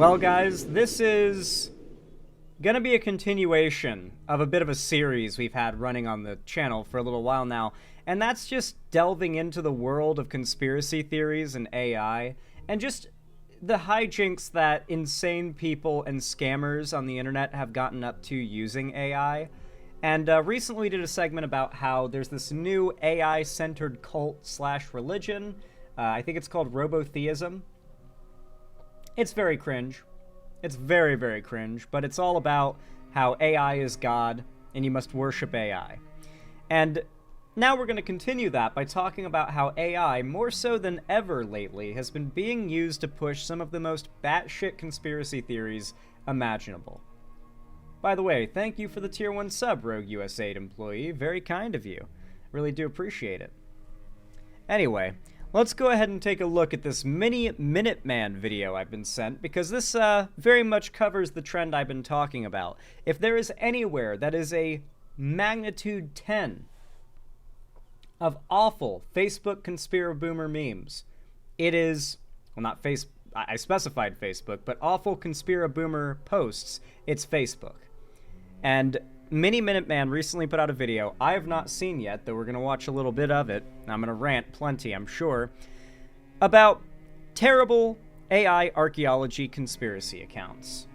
Well, guys, this is gonna be a continuation of a bit of a series we've had running on the channel for a little while now, and that's just delving into the world of conspiracy theories and AI, and just the hijinks that insane people and scammers on the internet have gotten up to using AI. And recently we did a segment about how there's this new AI-centered cult/religion. I think it's called robotheism. It's very cringe. It's very, very cringe, but it's all about how AI is God and you must worship AI. And now we're going to continue that by talking about how AI, more so than ever lately, has been being used to push some of the most batshit conspiracy theories imaginable. By the way, thank you for the Tier 1 sub, Rogue USAID employee. Very kind of you. Really do appreciate it. Anyway, let's go ahead and take a look at this mini-minuteman video I've been sent, because this very much covers the trend I've been talking about. If there is anywhere that is a magnitude 10 of awful Facebook conspiraboomer memes, it is, well, not I specified Facebook, but awful conspiraboomer posts, it's Facebook. And Mini-Minuteman recently put out a video I have not seen yet, though we're going to watch a little bit of it. I'm going to rant plenty, I'm sure, about terrible AI archaeology conspiracy accounts.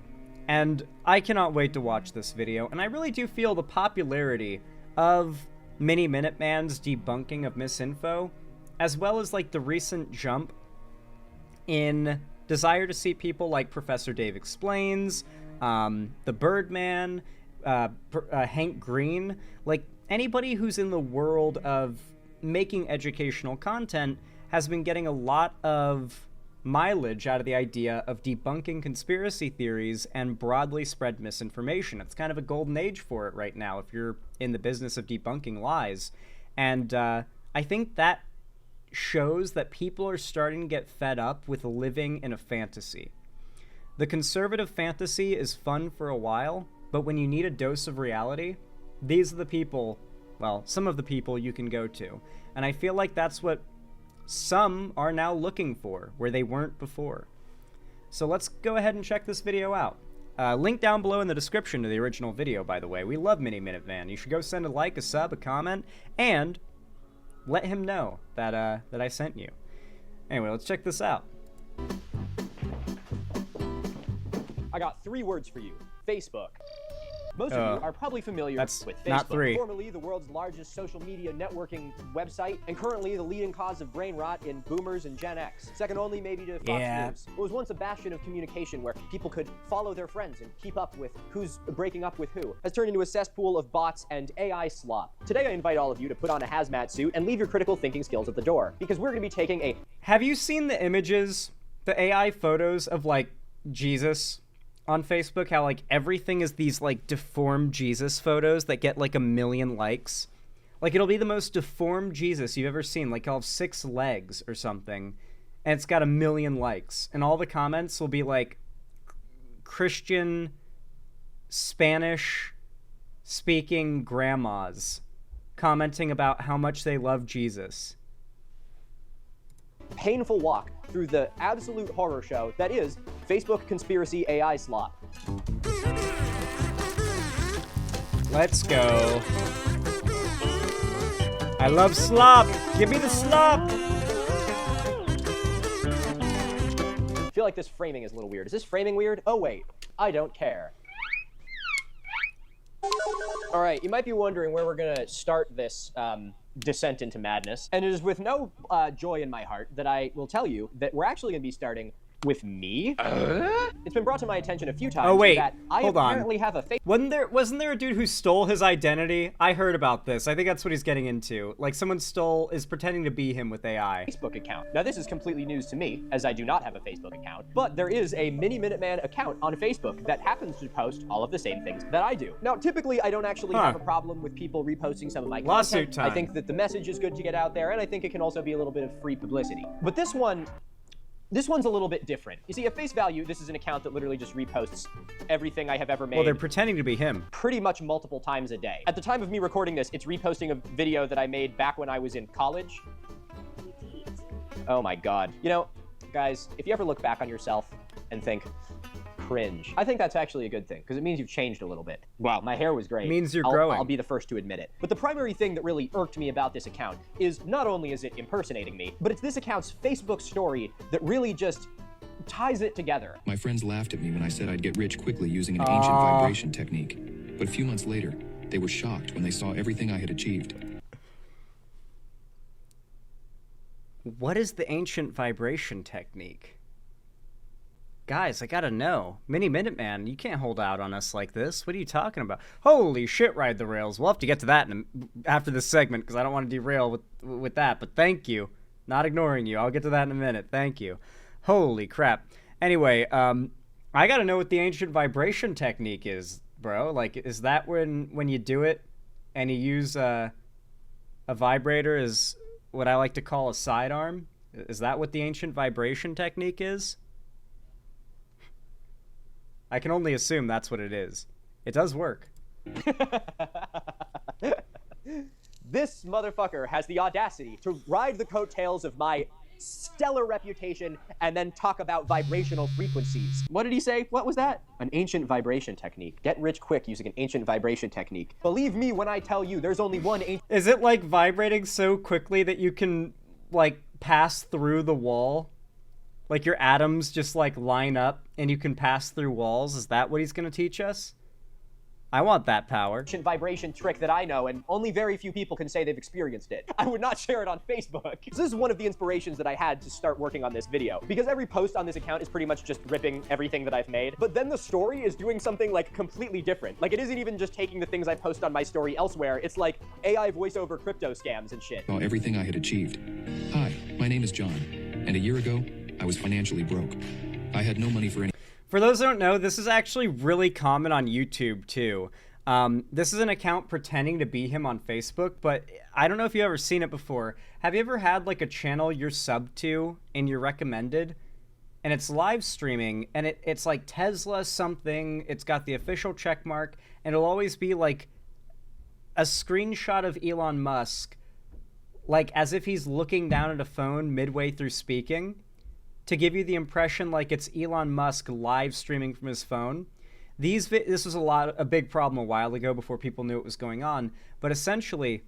And I cannot wait to watch this video, and I really do feel the popularity of Mini-Minuteman's debunking of misinfo, as well as like the recent jump in desire to see people like Professor Dave Explains, the Birdman, Hank Green, like anybody who's in the world of making educational content has been getting a lot of mileage out of the idea of debunking conspiracy theories and broadly spread misinformation. It's kind of a golden age for it right now if you're in the business of debunking lies. And I think that shows that people are starting to get fed up with living in a fantasy. The conservative fantasy is fun for a while, but when you need a dose of reality, these are the people, well, some of the people you can go to. And I feel like that's what some are now looking for, where they weren't before. So let's go ahead and check this video out. Link down below in the description to the original video, by the way. We love Mini-Minuteman. You should go send a like, a sub, a comment, and let him know that that I sent you. Anyway, let's check this out. I got 3 words for you. Facebook. Most of you are probably familiar with Facebook, not 3. Formerly the world's largest social media networking website, and currently the leading cause of brain rot in boomers and Gen X. Second only maybe to Fox News. It was once a bastion of communication where people could follow their friends and keep up with who's breaking up with who. Has turned into a cesspool of bots and AI slop. Today I invite all of you to put on a hazmat suit and leave your critical thinking skills at the door, because we're going to be taking a... Have you seen the images, the AI photos of like Jesus on Facebook, how like everything is these like deformed Jesus photos that get like 1 million likes? Like it'll be the most deformed Jesus you've ever seen, like he'll have 6 legs or something, and it's got 1 million likes, and all the comments will be like Christian Spanish speaking grandmas commenting about how much they love Jesus. Painful walk through the absolute horror show that is Facebook conspiracy AI slop. Let's go. I love slop. Give me the slop. I feel like this framing is a little weird. Is this framing weird? Oh wait, I don't care. All right, you might be wondering where we're gonna start this descent into madness, and it is with no joy in my heart that I will tell you that we're actually gonna be starting with me. It's been brought to my attention a few times that I apparently have a fake. Wasn't there a dude who stole his identity? I heard about this. I think that's what he's getting into. Like someone is pretending to be him with AI. Facebook account. Now this is completely news to me, as I do not have a Facebook account, but there is a Mini-Minuteman account on Facebook that happens to post all of the same things that I do. Now typically I don't actually have a problem with people reposting some of my content. Lawsuit time. I think that the message is good to get out there, and I think it can also be a little bit of free publicity. But this one's a little bit different. You see, at face value, this is an account that literally just reposts everything I have ever made. Well, they're pretending to be him. Pretty much multiple times a day. At the time of me recording this, it's reposting a video that I made back when I was in college. Oh my God. You know, guys, if you ever look back on yourself and think, cringe. I think that's actually a good thing, because it means you've changed a little bit. Wow, my hair was great. It means you're growing. I'll be the first to admit it. But the primary thing that really irked me about this account is not only is it impersonating me, but it's this account's Facebook story that really just ties it together. My friends laughed at me when I said I'd get rich quickly using an ancient vibration technique. But a few months later, they were shocked when they saw everything I had achieved. What is the ancient vibration technique? Guys, I gotta know. Minuteman, you can't hold out on us like this. What are you talking about? Holy shit, ride the rails. We'll have to get to that after this segment, because I don't want to derail with that, but thank you. Not ignoring you. I'll get to that in a minute. Thank you. Holy crap. Anyway, I gotta know what the ancient vibration technique is, bro. Like, is that when you do it and you use a vibrator as what I like to call a sidearm? Is that what the ancient vibration technique is? I can only assume that's what it is. It does work. This motherfucker has the audacity to ride the coattails of my stellar reputation and then talk about vibrational frequencies. What did he say? What was that? An ancient vibration technique. Get rich quick using an ancient vibration technique. Believe me when I tell you there's only one ancient... Is it like vibrating so quickly that you can, like, pass through the wall? Like your atoms just, like, line up and you can pass through walls? Is that what he's gonna teach us? I want that power. Ancient vibration trick that I know, and only very few people can say they've experienced it. I would not share it on Facebook. This is one of the inspirations that I had to start working on this video, because every post on this account is pretty much just ripping everything that I've made, but then the story is doing something like completely different. Like, it isn't even just taking the things I post on my story elsewhere, it's like AI voiceover crypto scams and shit. Saw everything I had achieved. Hi, my name is John, and a year ago, I was financially broke. I had no money for any... For those who don't know, this is actually really common on YouTube, too. This is an account pretending to be him on Facebook, but I don't know if you've ever seen it before. Have you ever had, like, a channel you're subbed to and you're recommended? And it's live streaming, and it's like Tesla something, it's got the official check mark, and it'll always be, like, a screenshot of Elon Musk, like, as if he's looking down at a phone midway through speaking, to give you the impression like it's Elon Musk live streaming from his phone. This was a big problem a while ago before people knew what was going on, but essentially,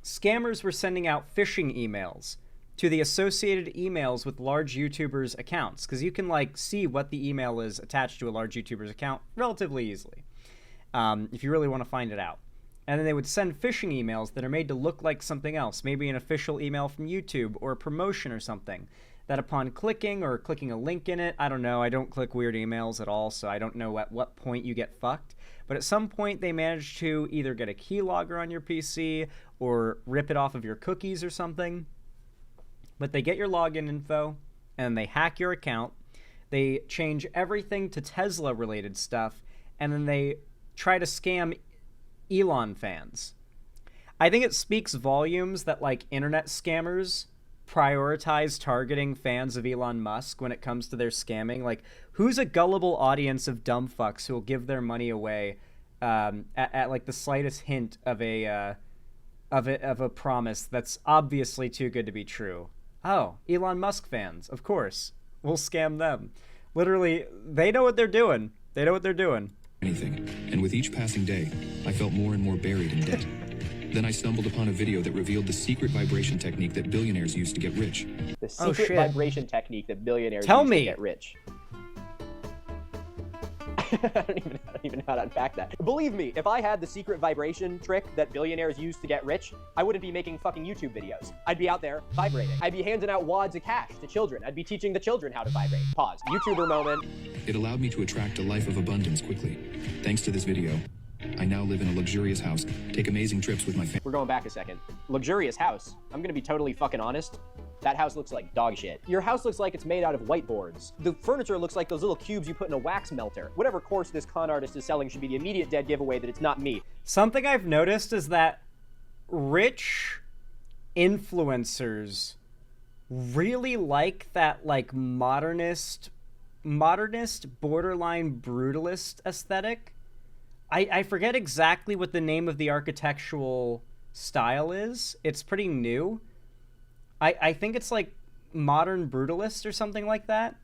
scammers were sending out phishing emails to the associated emails with large YouTubers' accounts, because you can, like, see what the email is attached to a large YouTuber's account relatively easily, if you really want to find it out. And then they would send phishing emails that are made to look like something else, maybe an official email from YouTube or a promotion or something, that upon clicking or clicking a link in it, I don't know, I don't click weird emails at all, so I don't know at what point you get fucked, but at some point they manage to either get a keylogger on your PC or rip it off of your cookies or something, but they get your login info, and they hack your account, they change everything to Tesla-related stuff, and then they try to scam Elon fans. I think it speaks volumes that, like, internet scammers prioritize targeting fans of Elon Musk when it comes to their scamming. Like, who's a gullible audience of dumb fucks who will give their money away at like the slightest hint of a promise that's obviously too good to be true? Oh, Elon Musk fans, of course. We'll scam them. Literally, they know what they're doing. They know what they're doing. Anything. And with each passing day, I felt more and more buried in debt. Then I stumbled upon a video that revealed the secret vibration technique that billionaires use to get rich. The secret vibration technique that billionaires use to get rich. I don't even know how to unpack that. Believe me, if I had the secret vibration trick that billionaires use to get rich, I wouldn't be making fucking YouTube videos. I'd be out there vibrating. I'd be handing out wads of cash to children. I'd be teaching the children how to vibrate. Pause. YouTuber moment. It allowed me to attract a life of abundance quickly. Thanks to this video, I now live in a luxurious house, take amazing trips with my family. We're going back a second. Luxurious house. I'm gonna be totally fucking honest. That house looks like dog shit. Your house looks like it's made out of whiteboards. The furniture looks like those little cubes you put in a wax melter. Whatever course this con artist is selling should be the immediate dead giveaway that it's not me. Something I've noticed is that rich influencers really like that, like, modernist, borderline brutalist aesthetic. I forget exactly what the name of the architectural style is. It's pretty new. I think it's like modern brutalist or something like that.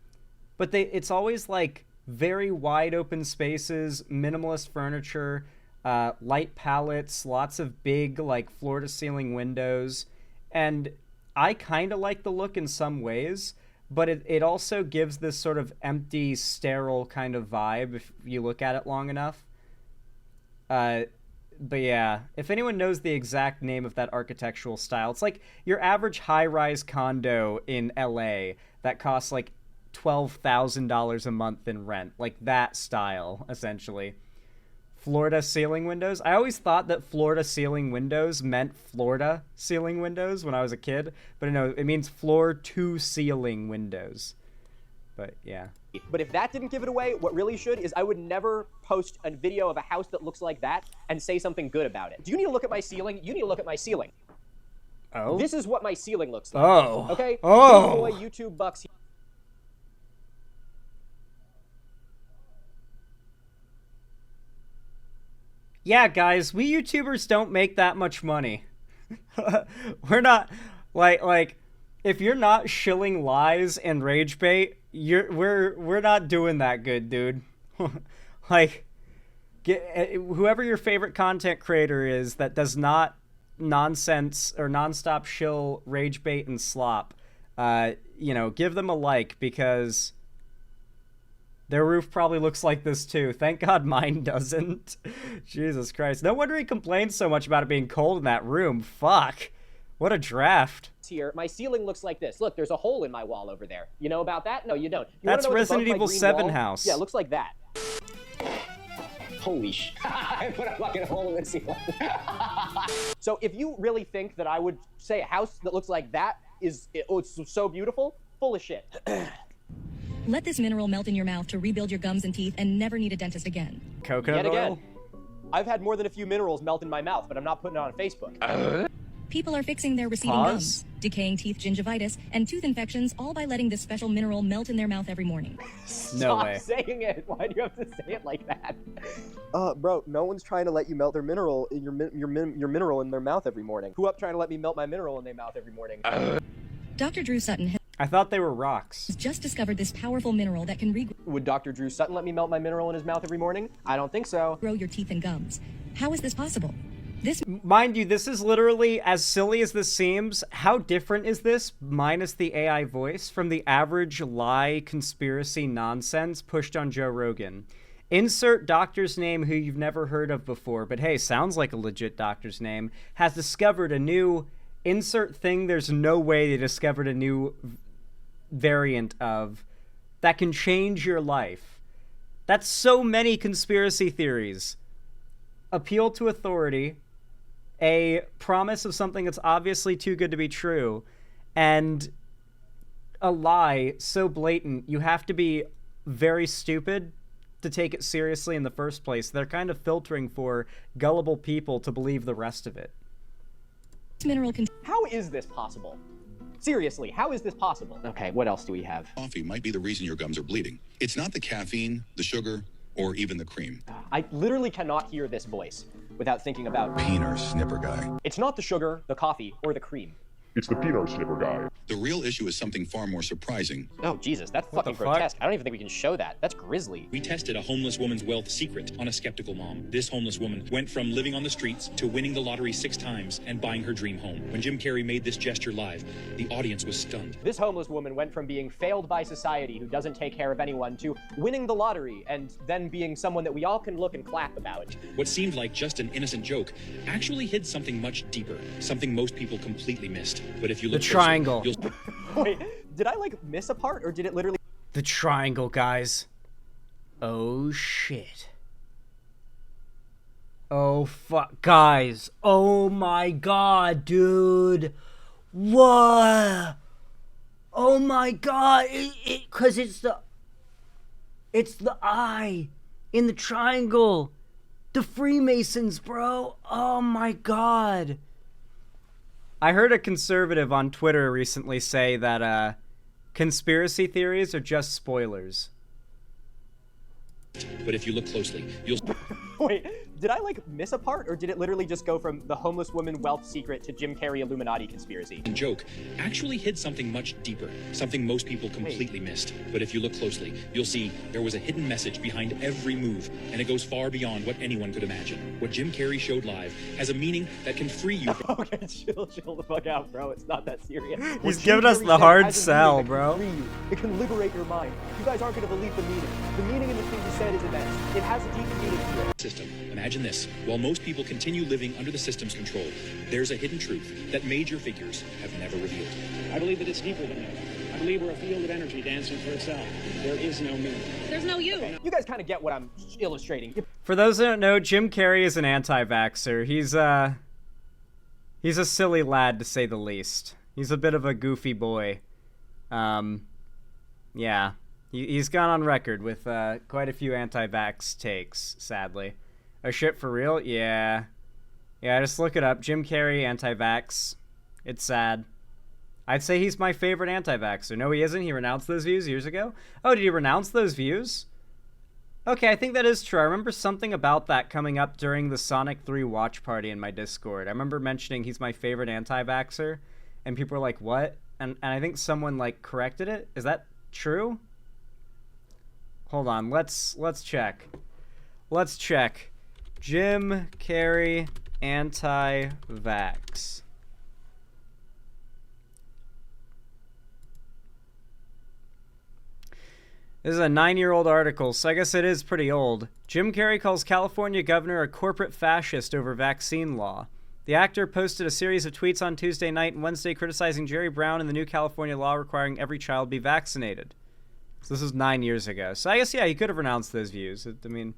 but it's always like very wide open spaces, minimalist furniture, light palettes, lots of big like floor to ceiling windows. And I kind of like the look in some ways, but it also gives this sort of empty, sterile kind of vibe if you look at it long enough. But yeah, if anyone knows the exact name of that architectural style, it's like your average high-rise condo in LA that costs like $12,000 a month in rent. Like that style, essentially. Florida ceiling windows. I always thought that Florida ceiling windows meant Florida ceiling windows when I was a kid, but no, it means floor to ceiling windows. But yeah. But if that didn't give it away, what really should is I would never post a video of a house that looks like that and say something good about it. Do you need to look at my ceiling? You need to look at my ceiling. Oh? This is what my ceiling looks like. Oh. Okay? Oh. Boy, YouTube bucks. Yeah, guys, we YouTubers don't make that much money. We're not like if you're not shilling lies and rage bait, we're not doing that good, dude. Like whoever your favorite content creator is that does not nonsense or nonstop shill rage bait and slop, give them a like, because their roof probably looks like this too. Thank God mine doesn't. Jesus Christ. No wonder he complains so much about it being cold in that room. Fuck. What a draft. Here, my ceiling looks like this. Look, there's a hole in my wall over there. You know about that? No, you don't. That's Resident Evil 7 house. Yeah, it looks like that. Holy sh! I put a fucking hole in the ceiling. So if you really think that I would say a house that looks like that it's so beautiful, full of shit. Let this mineral melt in your mouth to rebuild your gums and teeth and never need a dentist again. Coconut Yet oil? again, I've had more than a few minerals melt in my mouth, but I'm not putting it on Facebook. People are fixing their receding gums, decaying teeth, gingivitis, and tooth infections, all by letting this special mineral melt in their mouth every morning. No way. Stop saying it. Why do you have to say it like that? Bro, no one's trying to let you melt their mineral in your mineral in their mouth every morning. Who up trying to let me melt my mineral in their mouth every morning? Dr. Drew Sutton has I thought they were rocks. just discovered this powerful mineral that can Would Dr. Drew Sutton let me melt my mineral in his mouth every morning? I don't think so. regrow your teeth and gums. How is this possible? This Mind you, this is literally, as silly as this seems, how different is this, minus the AI voice, from the average lie conspiracy nonsense pushed on Joe Rogan? Insert doctor's name who you've never heard of before, but hey, sounds like a legit doctor's name, has discovered a new insert thing there's no way they discovered a new variant of that can change your life. That's so many conspiracy theories. Appeal to authority, a promise of something that's obviously too good to be true, and a lie so blatant you have to be very stupid to take it seriously in the first place. They're kind of filtering for gullible people to believe the rest of it. mineral can How is this possible? Seriously, how is this possible? Okay, what else do we have? Coffee might be the reason your gums are bleeding. It's not the caffeine, the sugar, or even the cream. I literally cannot hear this voice without thinking about... Peener snipper guy. It's not the sugar, the coffee, or the cream. It's the peanut snipper guy. The real issue is something far more surprising. Oh, Jesus, that's fucking the fuck? grotesque. I don't even think we can show that. That's grisly. We tested a homeless woman's wealth secret on a skeptical mom. This homeless woman went from living on the streets to winning the lottery 6 times and buying her dream home. When Jim Carrey made this gesture live, the audience was stunned. This homeless woman went from being failed by society who doesn't take care of anyone to winning the lottery and then being someone that we all can look and clap about. What seemed like just an innocent joke actually hid something much deeper, something most people completely missed. But if you look closer, triangle. you'll... Wait, did I like miss a part or did it literally... The triangle, guys. Oh, shit. Oh, fuck. Guys. Oh, my God, dude. What? Oh, my God. Because it's the eye in the triangle. The Freemasons, bro. Oh, my God. I heard a conservative on Twitter recently say that conspiracy theories are just spoilers. But if you look closely, you'll... Wait, Did I like miss a part, or did it literally just go from the homeless woman wealth secret to Jim Carrey Illuminati conspiracy? And joke actually hid something much deeper, something most people completely missed. But if you look closely, you'll see there was a hidden message behind every move, and it goes far beyond what anyone could imagine. What Jim Carrey showed live has a meaning that can free you from... Okay, chill the fuck out, bro. It's not that serious. He's giving us the hard sell, bro. It can liberate your mind. You guys aren't going to believe the meaning. The meaning in the things you said is immense. It has a deep meaning to it. System. Imagine this. While most people continue living under the system's control, there's a hidden truth that major figures have never revealed. I believe that it's deeper than that. I believe we're a field of energy dancing for itself. There is no me. There's no you. Okay, you guys kind of get what I'm illustrating. For those who don't know, Jim Carrey is an anti-vaxxer. He's a silly lad, to say the least. He's a bit of a goofy boy. Yeah. He's gone on record with quite a few anti-vax takes, sadly. Oh shit, for real? Yeah. Yeah, just look it up. Jim Carrey, anti-vax. It's sad. I'd say he's my favorite anti-vaxxer. No, he isn't. He renounced those views years ago. Oh, did he renounce those views? Okay, I think that is true. I remember something about that coming up during the Sonic 3 watch party in my Discord. I remember mentioning he's my favorite anti-vaxxer, and people were like, what? And I think someone, like, corrected it. Is that true? Hold on, let's check. Let's check. Jim Carrey, anti-vax. This is a 9-year-old article, so I guess it is pretty old. Jim Carrey calls California governor a corporate fascist over vaccine law. The actor posted a series of tweets on Tuesday night and Wednesday criticizing Jerry Brown and the new California law requiring every child be vaccinated. So this was 9 years ago. So I guess, yeah, he could have renounced those views. I mean,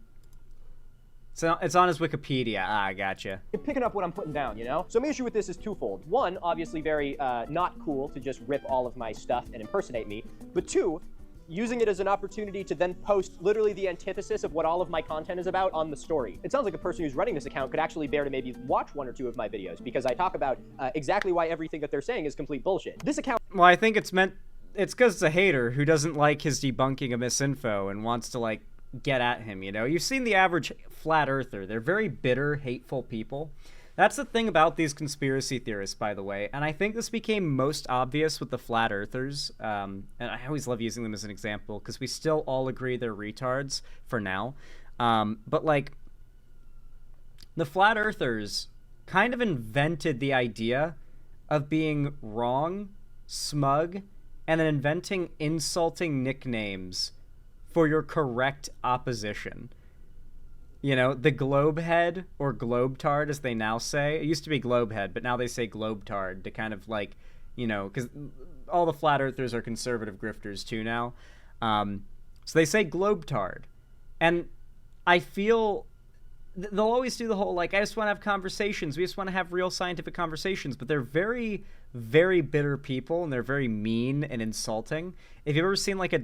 it's on his Wikipedia. Ah, I gotcha. You're picking up what I'm putting down, you know? So my issue with this is twofold. One, obviously very not cool to just rip all of my stuff and impersonate me. But two, using it as an opportunity to then post literally the antithesis of what all of my content is about on the story. It sounds like a person who's running this account could actually bear to maybe watch one or two of my videos, because I talk about exactly why everything that they're saying is complete bullshit. This account... Well, I think it's because it's a hater who doesn't like his debunking of misinfo and wants to, like, get at him, you know? You've seen the average flat earther. They're very bitter, hateful people. That's the thing about these conspiracy theorists, by the way, and I think this became most obvious with the flat earthers, and I always love using them as an example, because we still all agree they're retards for now, but, like, the flat earthers kind of invented the idea of being wrong, smug, and then inventing insulting nicknames for your correct opposition. You know, the globehead, or globetard as they now say. It used to be globehead, but now they say globetard to kind of, like, you know, because all the flat earthers are conservative grifters too now. So they say globetard. And I feel they'll always do the whole, like, I just want to have conversations. We just want to have real scientific conversations. But they're very, very bitter people, and they're very mean and insulting. If you've ever seen, like, a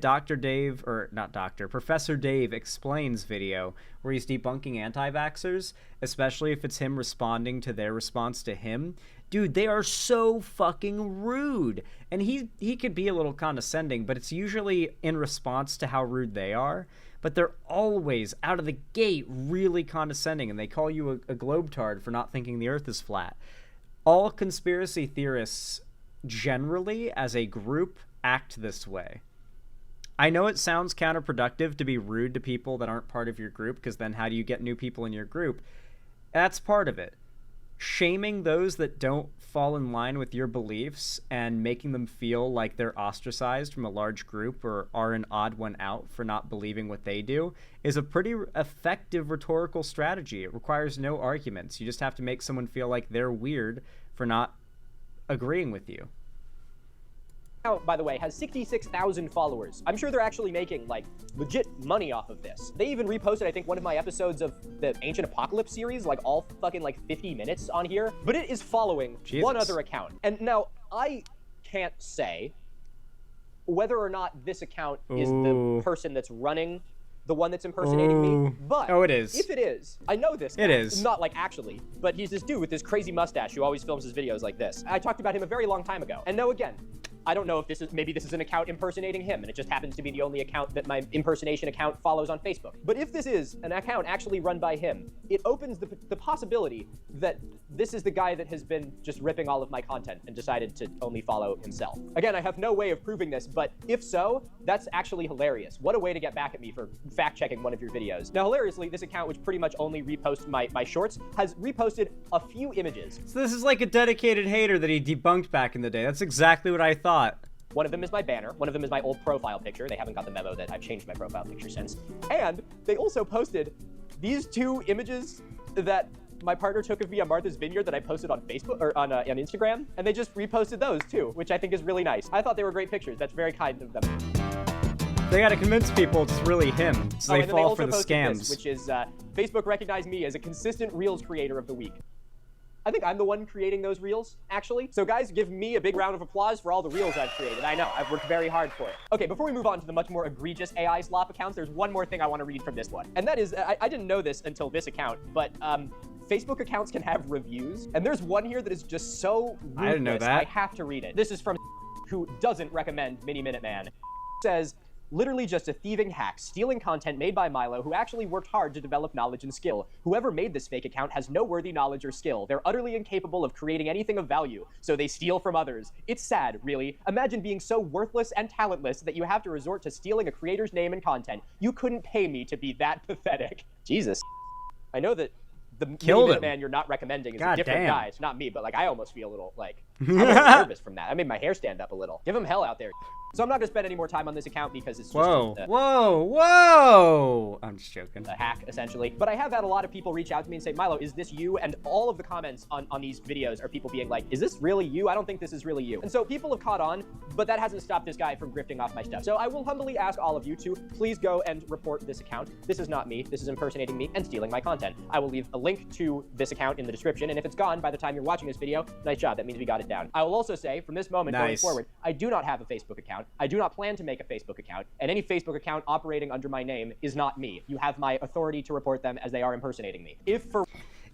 Professor Dave Explains video where he's debunking anti-vaxxers, especially if it's him responding to their response to him, dude, they are so fucking rude. And he could be a little condescending, but it's usually in response to how rude they are. But they're always, out of the gate, really condescending, and they call you a globetard for not thinking the Earth is flat. All conspiracy theorists, generally, as a group, act this way. I know it sounds counterproductive to be rude to people that aren't part of your group, because then how do you get new people in your group? That's part of it. Shaming those that don't fall in line with your beliefs and making them feel like they're ostracized from a large group or are an odd one out for not believing what they do is a pretty effective rhetorical strategy. It requires no arguments. You just have to make someone feel like they're weird for not agreeing with you. Account, by the way, has 66,000 followers. I'm sure they're actually making, like, legit money off of this. They even reposted, I think, one of my episodes of the Ancient Apocalypse series, like, all fucking, like, 50 minutes on here. But it is following one other account. And now, I can't say whether or not this account is the person that's running the one that's impersonating me, but it is. If it is, I know this guy. It is. Not, like, actually, but he's this dude with this crazy mustache who always films his videos like this. I talked about him a very long time ago. And no, again, I don't know if maybe this is an account impersonating him, and it just happens to be the only account that my impersonation account follows on Facebook. But if this is an account actually run by him, it opens the possibility that this is the guy that has been just ripping all of my content and decided to only follow himself. Again, I have no way of proving this, but if so, that's actually hilarious. What a way to get back at me for fact-checking one of your videos. Now, hilariously, this account, which pretty much only reposts my shorts, has reposted a few images. So this is like a dedicated hater that he debunked back in the day. That's exactly what I thought. One of them is my banner. One of them is my old profile picture. They haven't got the memo that I've changed my profile picture since. And they also posted these two images that my partner took of me on Martha's Vineyard that I posted on Facebook or on Instagram, and they just reposted those too, which I think is really nice. I thought they were great pictures. That's very kind of them. They gotta convince people it's really him, so they fall for the scams. This, which is Facebook recognized me as a consistent Reels creator of the week. I think I'm the one creating those Reels, actually. So guys, give me a big round of applause for all the Reels I've created. I know, I've worked very hard for it. Okay, before we move on to the much more egregious AI slop accounts, there's one more thing I want to read from this one. And that is, I didn't know this until this account, but Facebook accounts can have reviews. And there's one here that is just so ruthless, I didn't know that. I have to read it. This is from who doesn't recommend Mini-Minuteman. Says, literally just a thieving hack, stealing content made by Milo, who actually worked hard to develop knowledge and skill. Whoever made this fake account has no worthy knowledge or skill. They're utterly incapable of creating anything of value, so they steal from others. It's sad, really. Imagine being so worthless and talentless that you have to resort to stealing a creator's name and content. You couldn't pay me to be that pathetic. Jesus. I know that the Mini-Minuteman you're not recommending is a different guy. It's not me, but like I almost feel a little like I'm a little nervous from that. I made my hair stand up a little. Give him hell out there. So I'm not gonna spend any more time on this account because it's just whoa! I'm just joking. A hack, essentially. But I have had a lot of people reach out to me and say, Milo, is this you? And all of the comments on these videos are people being like, is this really you? I don't think this is really you. And so people have caught on, but that hasn't stopped this guy from grifting off my stuff. So I will humbly ask all of you to please go and report this account. This is not me. This is impersonating me and stealing my content. I will leave a link to this account in the description, and if it's gone by the time you're watching this video, nice job. That means we got it down. I will also say, from this moment going forward, I do not have a Facebook account. I do not plan to make a Facebook account, and any Facebook account operating under my name is not me. You have my authority to report them as they are impersonating me.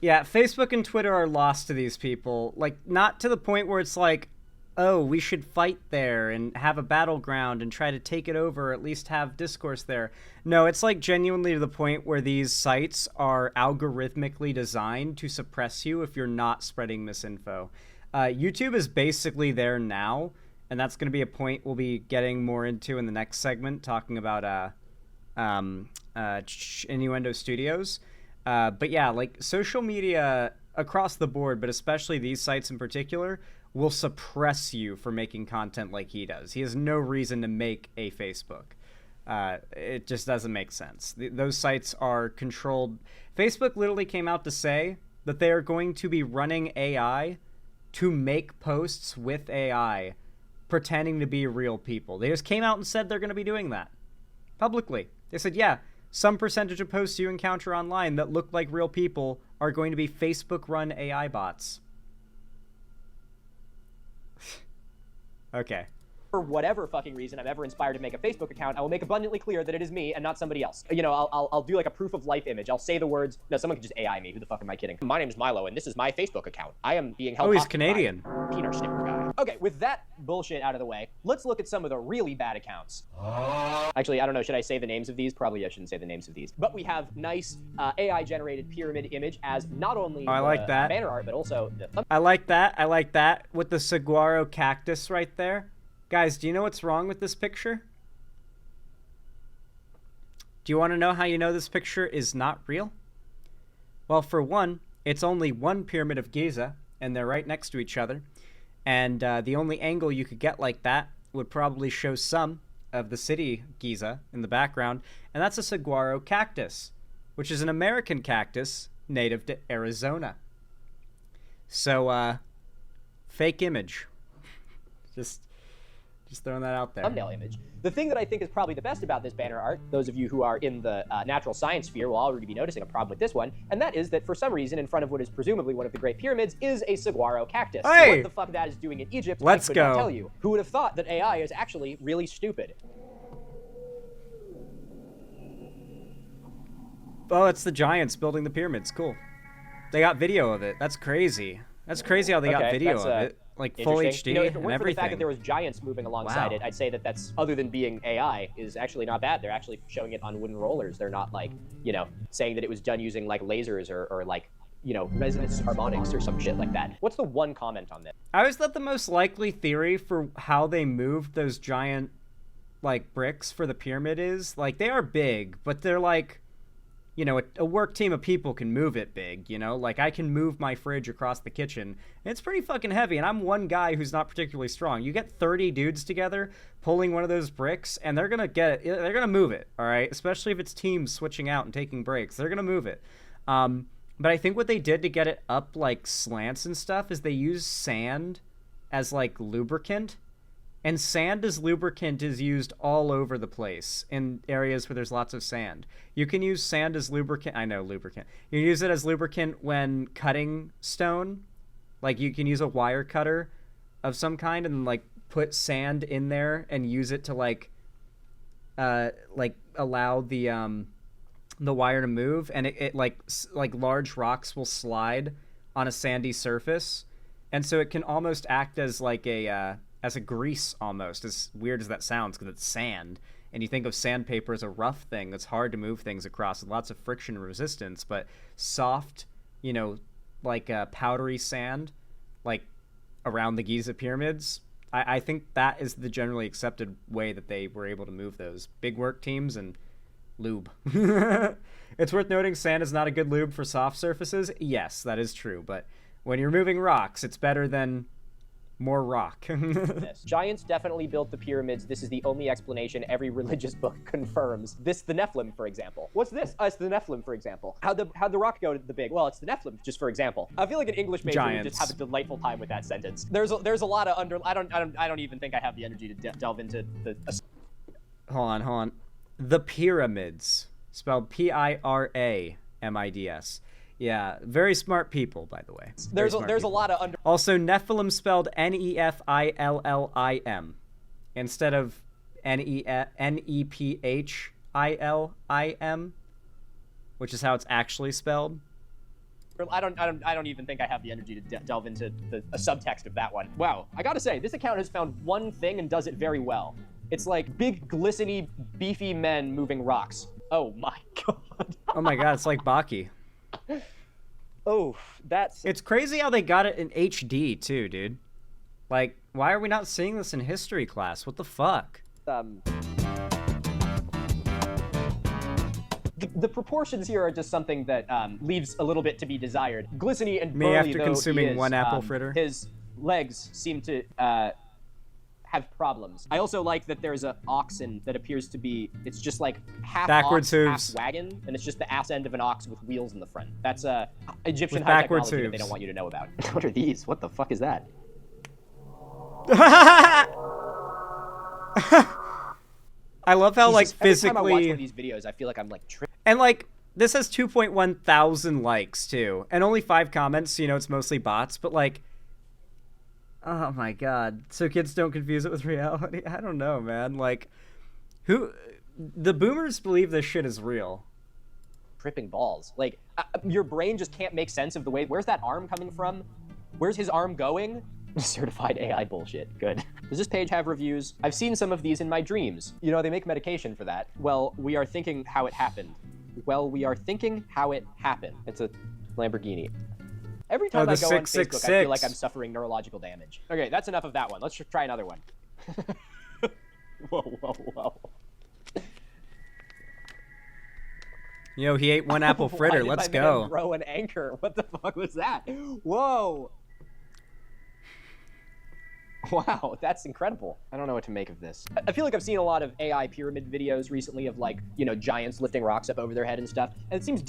Yeah, Facebook and Twitter are lost to these people. Like, not to the point where it's like, oh, we should fight there and have a battleground and try to take it over, or at least have discourse there. No, it's like genuinely to the point where these sites are algorithmically designed to suppress you if you're not spreading misinfo. YouTube is basically there now, and that's going to be a point we'll be getting more into in the next segment, talking about Innuendo Studios. But yeah, like social media across the board, but especially these sites in particular, will suppress you for making content like he does. He has no reason to make a Facebook. It just doesn't make sense. Those sites are controlled. Facebook literally came out to say that they are going to be running AI to make posts with AI pretending to be real people. They just came out and said they're going to be doing that publicly. They said, yeah, some percentage of posts you encounter online that look like real people are going to be Facebook-run AI bots. Okay. For whatever fucking reason I'm ever inspired to make a Facebook account, I will make abundantly clear that it is me and not somebody else. You know, I'll do like a proof of life image. I'll say the words. No, someone can just AI me. Who the fuck am I kidding? My name is Milo, and this is my Facebook account. I am being held. Oh, he's Canadian. Peanut snipper guy. Okay, with that bullshit out of the way, let's look at some of the really bad accounts. Actually, I don't know. Should I say the names of these? Probably I shouldn't say the names of these. But we have nice AI-generated pyramid image as not only I like that banner art, but also the I like that. I like that with the saguaro cactus right there. Guys, do you know what's wrong with this picture? Do you want to know how you know this picture is not real? Well, for one, it's only one pyramid of Giza, and they're right next to each other. And the only angle you could get like that would probably show some of the city Giza in the background, and that's a saguaro cactus, which is an American cactus native to Arizona. So, fake image. Just throwing that out there. Thumbnail image. The thing that I think is probably the best about this banner art, those of you who are in the natural science sphere will already be noticing a problem with this one, and that is that for some reason in front of what is presumably one of the Great Pyramids is a saguaro cactus. Hey! What the fuck that is doing in Egypt, Let's I could go. not tell you. Who would have thought that AI is actually really stupid? Oh, it's the giants building the pyramids. Cool. They got video of it. That's crazy. That's crazy how they got video of it. like full Interesting. HD You know, if it and weren't for the fact that everything. there was giants moving alongside Wow. it, I'd say that that's, other than being AI, is actually not bad. They're actually showing it on wooden rollers. They're not like, you know, saying that it was done using like lasers or like, you know, resonance harmonics or some shit like that. What's the one comment on this? I always thought the most likely theory for how they moved those giant, like, bricks for the pyramid is, like, they are big, but they're like, you know, a work team of people can move it big, you know? Like, I can move my fridge across the kitchen, and it's pretty fucking heavy, and I'm one guy who's not particularly strong. You get 30 dudes together pulling one of those bricks, and they're gonna get it. They're gonna move it, all right? Especially if it's teams switching out and taking breaks. They're gonna move it. But I think what they did to get it up, like, slants and stuff is they used sand as, like, lubricant. And sand as lubricant is used all over the place in areas where there's lots of sand. You can use sand as lubricant. I know lubricant. You can use it as lubricant when cutting stone. Like, you can use a wire cutter of some kind and, like, put sand in there and use it to, like allow the wire to move. And it like large rocks will slide on a sandy surface. And so it can almost act as, like, as a grease almost, as weird as that sounds, because it's sand. And you think of sandpaper as a rough thing that's hard to move things across with lots of friction and resistance, but soft, you know, like powdery sand, like around the Giza pyramids. I think that is the generally accepted way that they were able to move those big work teams and lube. It's worth noting sand is not a good lube for soft surfaces. Yes, that is true, but when you're moving rocks, it's better than more rock. Giants definitely built the pyramids. This is the only explanation every religious book confirms. This, the Nephilim, for example. What's this? It's the Nephilim, for example. How'd the rock go to the big? Well, it's the Nephilim, just for example. I feel like an English major would just have a delightful time with that sentence. There's a lot of I don't even think I have the energy to delve into the. Hold on. The pyramids, spelled Piramids. Yeah, very smart people, by the way. There's a lot of Also, Nephilim spelled Nefillim instead of Nephillim, which is how it's actually spelled. I don't even think I have the energy to delve into a subtext of that one. Wow, I gotta say, this account has found one thing and does it very well. It's like big, glistening, beefy men moving rocks. Oh my god. Oh my god, it's like Baki. Oh, It's crazy how they got it in HD too, dude. Like, why are we not seeing this in history class? What the fuck? The proportions here are just something that leaves a little bit to be desired. Glistening and Me burly after though consuming he is, one apple fritter. His legs seem to have problems. I also like that there's a oxen that appears to be, it's just like half backwards ox, hooves. half wagon, and it's just the ass end of an ox with wheels in the front. That's Egyptian With high backwards technology that they hooves. don't want you to know about. What are these? What the fuck is that? I love how, like, physically... Every time I watch one of these videos, I feel like I'm like tripping. And, like, this has 2.1 thousand likes, too. And only 5 comments, you know, it's mostly bots. But, like, oh, my God. So kids don't confuse it with reality? I don't know, man. Like, the boomers believe this shit is real. Tripping balls. Like, your brain just can't make sense of the way... Where's that arm coming from? Where's his arm going? Certified AI bullshit. Good. Does this page have reviews? I've seen some of these in my dreams. You know, they make medication for that. Well, we are thinking how it happened. It's a Lamborghini. Every time I go on Facebook, I feel like I'm suffering neurological damage. Okay, that's enough of that one. Let's try another one. Whoa. Yo, he ate one apple fritter. Why did Let's my go. man throw an anchor. What the fuck was that? Whoa. Wow, that's incredible. I don't know what to make of this. I feel like I've seen a lot of AI pyramid videos recently of, like, you know, giants lifting rocks up over their head and stuff, and it seems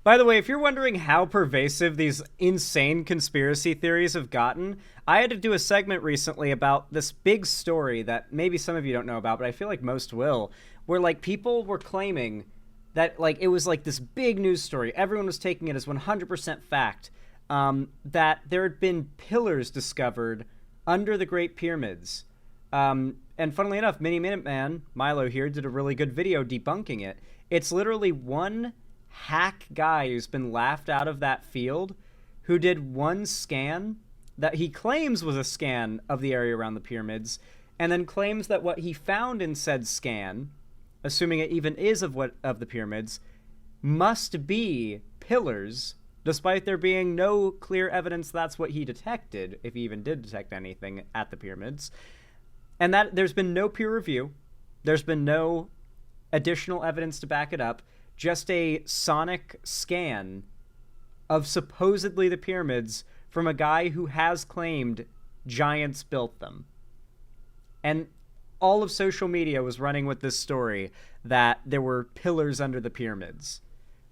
By the way, if you're wondering how pervasive these insane conspiracy theories have gotten, I had to do a segment recently about this big story that maybe some of you don't know about, but I feel like most will, where, like, people were claiming that, like, it was, like, this big news story. Everyone was taking it as 100% fact, that there had been pillars discovered under the Great Pyramids. And funnily enough, Miniminuteman, Milo here, did a really good video debunking it. It's literally one hack guy who's been laughed out of that field who did one scan that he claims was a scan of the area around the pyramids, and then claims that what he found in said scan, assuming it even is of the pyramids, must be pillars, despite there being no clear evidence that's what he detected, if he even did detect anything at the pyramids. And that there's been no peer review, there's been no additional evidence to back it up, just a sonic scan of supposedly the pyramids from a guy who has claimed giants built them. And all of social media was running with this story that there were pillars under the pyramids.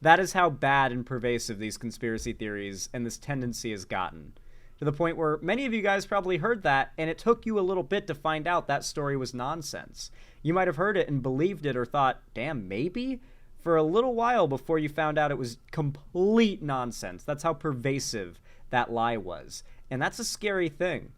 That is how bad and pervasive these conspiracy theories and this tendency has gotten. To the point where many of you guys probably heard that, and it took you a little bit to find out that story was nonsense. You might have heard it and believed it or thought, damn, maybe? For a little while before you found out it was complete nonsense. That's how pervasive that lie was. And that's a scary thing.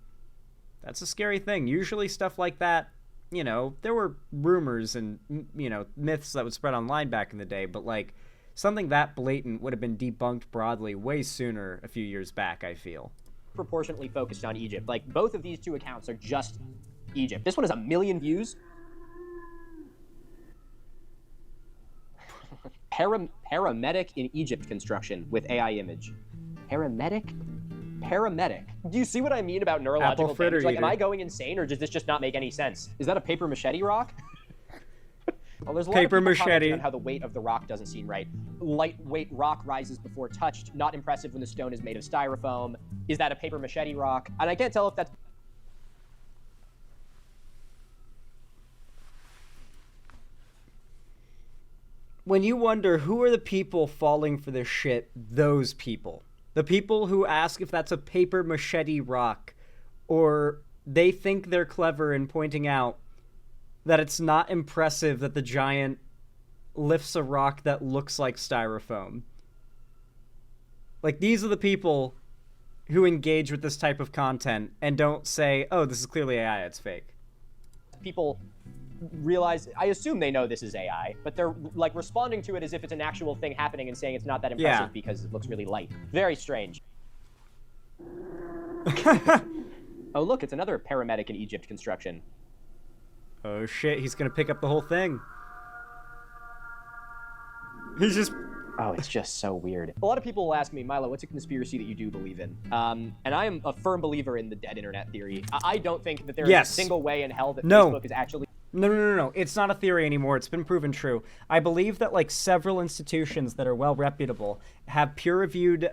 That's a scary thing. Usually stuff like that, you know, there were rumors and, you know, myths that would spread online back in the day, but like something that blatant would have been debunked broadly way sooner a few years back, I feel. Proportionately focused on Egypt. Like, both of these two accounts are just Egypt. This one has 1 million views. Paramedic in Egypt construction with AI image. Paramedic? Paramedic. Do you see what I mean about neurological damage? Like, am I going insane, or does this just not make any sense? Is that a paper machete rock? Well, there's a lot of people commenting on how the weight of the rock doesn't seem right. Lightweight rock rises before touched. Not impressive when the stone is made of styrofoam. Is that a paper machete rock? And I can't tell if that's... When you wonder who are the people falling for this shit, those people. The people who ask if that's a paper machete rock, or they think they're clever in pointing out that it's not impressive that the giant lifts a rock that looks like styrofoam. Like, these are the people who engage with this type of content and don't say, oh, this is clearly AI, it's fake. People realize, I assume they know this is AI, but they're like responding to it as if it's an actual thing happening and saying it's not that impressive because it looks really light. Very strange. Oh, look, it's another paramedic in Egypt construction. Oh shit, he's gonna pick up the whole thing. He's just... Oh, it's just so weird. A lot of people will ask me, Milo, what's a conspiracy that you do believe in? And I am a firm believer in the dead internet theory. I don't think that there is a single way in hell that Facebook is actually... No. It's not a theory anymore. It's been proven true. I believe that like several institutions that are well reputable have peer-reviewed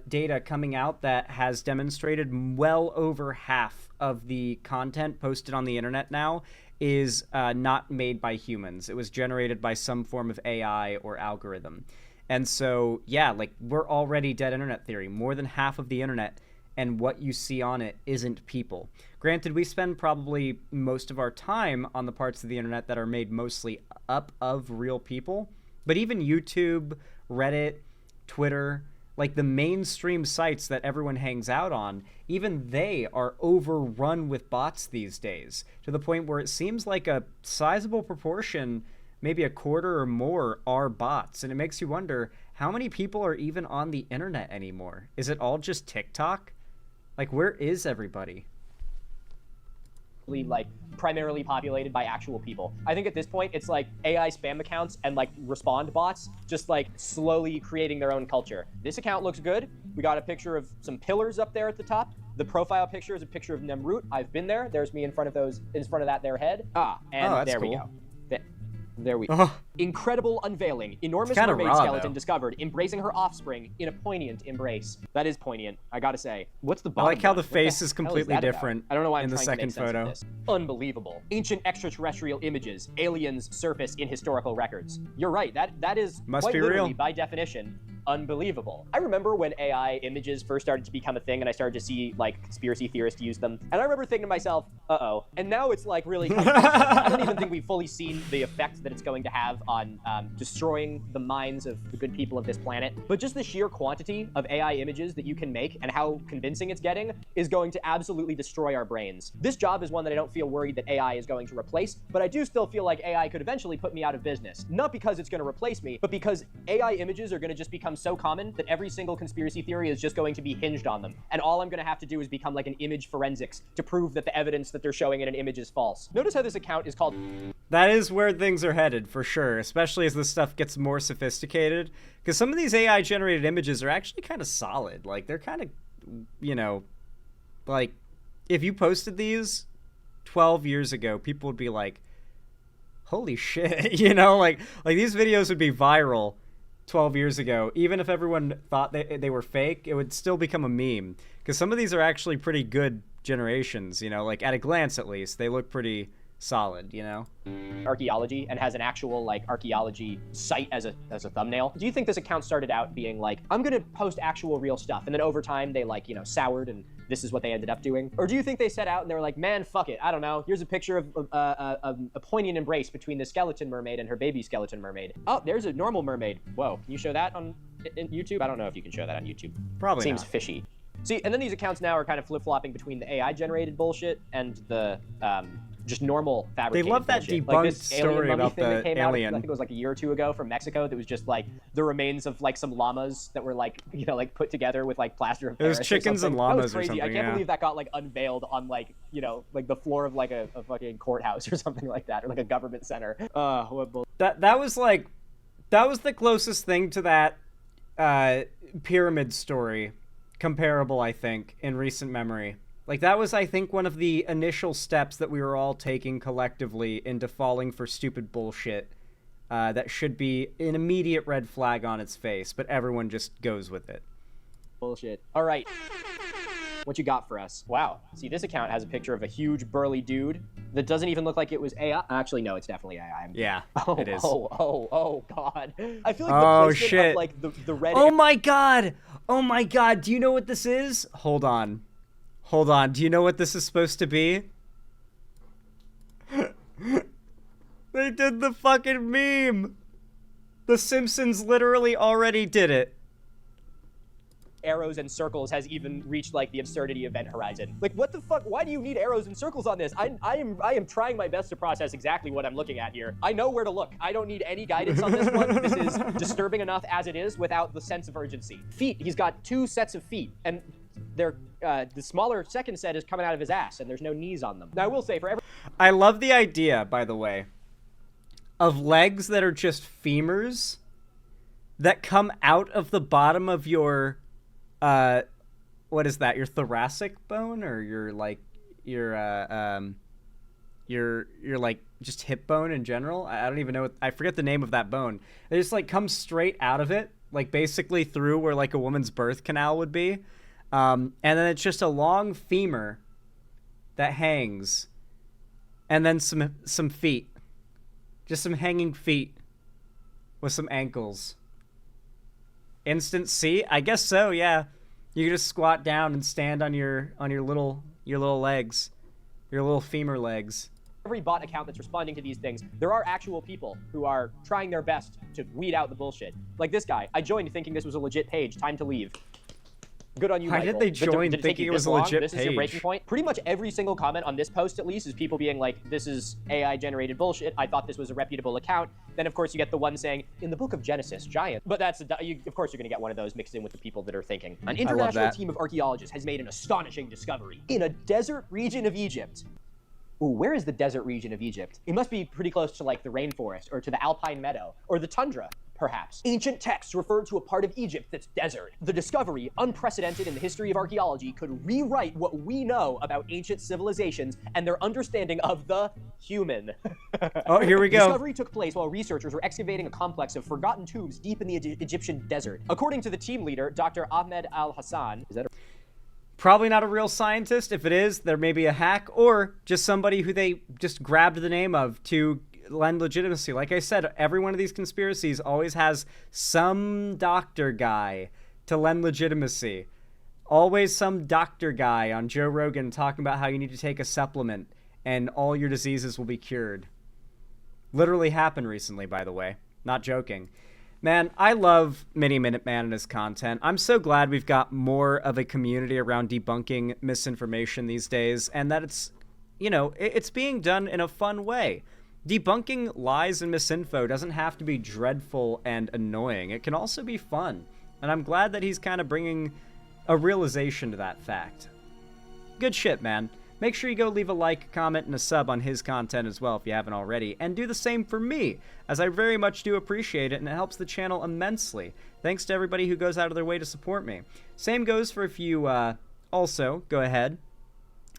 data coming out that has demonstrated well over half of the content posted on the internet now is not made by humans. It was generated by some form of AI or algorithm. And so, yeah, like, we're already dead internet theory. More than half of the internet and what you see on it isn't people. Granted, we spend probably most of our time on the parts of the internet that are made mostly up of real people. But even YouTube, Reddit, Twitter, like the mainstream sites that everyone hangs out on, even they are overrun with bots these days, to the point where it seems like a sizable proportion, maybe a quarter or more, are bots. And it makes you wonder, how many people are even on the internet anymore? Is it all just TikTok? Like, where is everybody? Like primarily populated by actual people. I think at this point it's like AI spam accounts and like respond bots just like slowly creating their own culture. This account looks good. We got a picture of some pillars up there at the top. The profile picture is a picture of Nemrut. I've been there. There's me in front of that their head. There we go. There we go. Incredible unveiling. Enormous mermaid skeleton discovered, embracing her offspring in a poignant embrace. That is poignant, I gotta say. What's the bottom? I like how the face is completely different. I don't know why I'm in the trying to make second sense of photo. this. Unbelievable. Ancient extraterrestrial images. Aliens surface in historical records. You're right. That is Must quite be literally, real. by definition, unbelievable. I remember when AI images first started to become a thing and I started to see like conspiracy theorists use them. And I remember thinking to myself, uh-oh. And now it's like really I don't even think we've fully seen the effect that it's going to have on destroying the minds of the good people of this planet. But just the sheer quantity of AI images that you can make and how convincing it's getting is going to absolutely destroy our brains. This job is one that I don't feel worried that AI is going to replace, but I do still feel like AI could eventually put me out of business. Not because it's going to replace me, but because AI images are going to just become become so common that every single conspiracy theory is just going to be hinged on them. And all I'm going to have to do is become like an image forensics to prove that the evidence that they're showing in an image is false. Notice how this account is called... That is where things are headed, for sure, especially as this stuff gets more sophisticated. Because some of these AI-generated images are actually kind of solid. Like, they're kind of, you know, like, if you posted these 12 years ago, people would be like, holy shit, you know? Like these videos would be viral 12 years ago. Even if everyone thought they were fake, it would still become a meme. Because some of these are actually pretty good generations, you know? Like, at a glance, at least, they look pretty solid, you know? Archaeology and has an actual like archaeology site as a thumbnail. Do you think this account started out being like, I'm gonna post actual real stuff, and then over time they like, you know, soured and this is what they ended up doing? Or do you think they set out and they were like, man, fuck it, I don't know, here's a picture of a poignant embrace between the skeleton mermaid and her baby skeleton mermaid. Oh, there's a normal mermaid. Whoa, can you show that on YouTube? I don't know if you can show that on YouTube. Probably Seems not. fishy. See, and then these accounts now are kind of flip-flopping between the AI-generated bullshit and the just normal fabricated They love that bullshit. debunked Like this story about thing that the came alien. Out, I think it was like a year or two ago from Mexico, that was just like the remains of like some llamas that were like, you know, like put together with like plaster of Paris. It was chickens and that was llamas or crazy. something, I can't yeah. believe that got like unveiled on like, you know, like the floor of like a fucking courthouse or something like that, or like a government center. What bull. That was like, that was the closest thing to that pyramid story comparable, I think, in recent memory. Like, that was, I think, one of the initial steps that we were all taking collectively into falling for stupid bullshit that should be an immediate red flag on its face, but everyone just goes with it. Bullshit. All right. What you got for us? Wow. See, this account has a picture of a huge burly dude that doesn't even look like it was AI. Actually, no, it's definitely AI. Yeah, it is. Oh, God. I feel like Oh, the placement shit. of, like, the red... Oh my god! Oh my god, do you know what this is? Hold on. Hold on, do you know what this is supposed to be? They did the fucking meme! The Simpsons literally already did it. arrows and circles has even reached like the absurdity event horizon. Like, what the fuck? Why do you need arrows and circles on this? I am trying my best to process exactly what I'm looking at here. I know where to look. I don't need any guidance on this one. This is disturbing enough as it is without the sense of urgency. Feet. He's got 2 sets of feet, and they're the smaller second set is coming out of his ass, and there's no knees on them. Now, I will say, for every... I love the idea, by the way, of legs that are just femurs that come out of the bottom of your, what is that? Your thoracic bone, or your like just hip bone in general? I don't even know. I forget the name of that bone. They just like come straight out of it, like basically through where like a woman's birth canal would be. And then it's just a long femur that hangs, and then some feet. Just some hanging feet with some ankles. Instant C? I guess so, yeah. You can just squat down and stand on your little legs. Your little femur legs. Every bot account that's responding to these things, there are actual people who are trying their best to weed out the bullshit. Like this guy. I joined thinking this was a legit page. Time to leave. Good on you, Why Michael. did they join Did it take thinking you it was this a long? legit This is your breaking page? point. Pretty much every single comment on this post, at least, is people being like, this is AI-generated bullshit. I thought this was a reputable account. Then, of course, you get the one saying, in the book of Genesis, giant. But that's, of course, you're going to get one of those mixed in with the people that are thinking. An international team of archaeologists has made an astonishing discovery in a desert region of Egypt. Ooh, where is the desert region of Egypt? It must be pretty close to, like, the rainforest, or to the alpine meadow, or the tundra, perhaps. Ancient texts referred to a part of Egypt that's desert. The discovery, unprecedented in the history of archaeology, could rewrite what we know about ancient civilizations and their understanding of the human. Oh, here we The go. discovery took place while researchers were excavating a complex of forgotten tombs deep in the Egyptian desert. According to the team leader, Dr. Ahmed Al-Hassan, is that a Probably not a real scientist. If it is, there may be a hack, or just somebody who they just grabbed the name of to lend legitimacy. Like I said, every one of these conspiracies always has some doctor guy to lend legitimacy. Always some doctor guy on Joe Rogan talking about how you need to take a supplement and all your diseases will be cured. Literally happened recently, by the way. Not joking. Man, I love Minuteman and his content. I'm so glad we've got more of a community around debunking misinformation these days, and that it's, you know, it's being done in a fun way. Debunking lies and misinfo doesn't have to be dreadful and annoying. It can also be fun. And I'm glad that he's kind of bringing a realization to that fact. Good shit, man. Make sure you go leave a like, comment, and a sub on his content as well if you haven't already. And do the same for me, as I very much do appreciate it, and it helps the channel immensely. Thanks to everybody who goes out of their way to support me. Same goes for if you also go ahead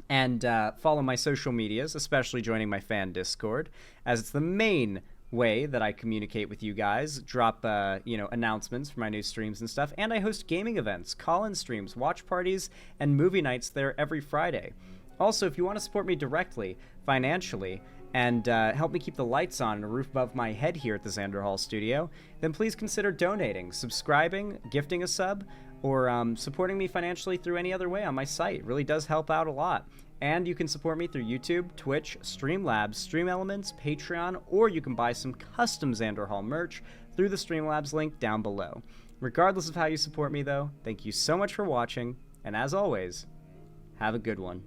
and follow my social medias, especially joining my fan Discord, as it's the main way that I communicate with you guys, drop announcements for my new streams and stuff, and I host gaming events, call-in streams, watch parties, and movie nights there every Friday. Also, if you want to support me directly, financially, and help me keep the lights on and a roof above my head here at the Xander Hall studio, then please consider donating, subscribing, gifting a sub, or supporting me financially through any other way on my site. It really does help out a lot. And you can support me through YouTube, Twitch, Streamlabs, Stream Elements, Patreon, or you can buy some custom Xander Hall merch through the Streamlabs link down below. Regardless of how you support me, though, thank you so much for watching, and as always, have a good one.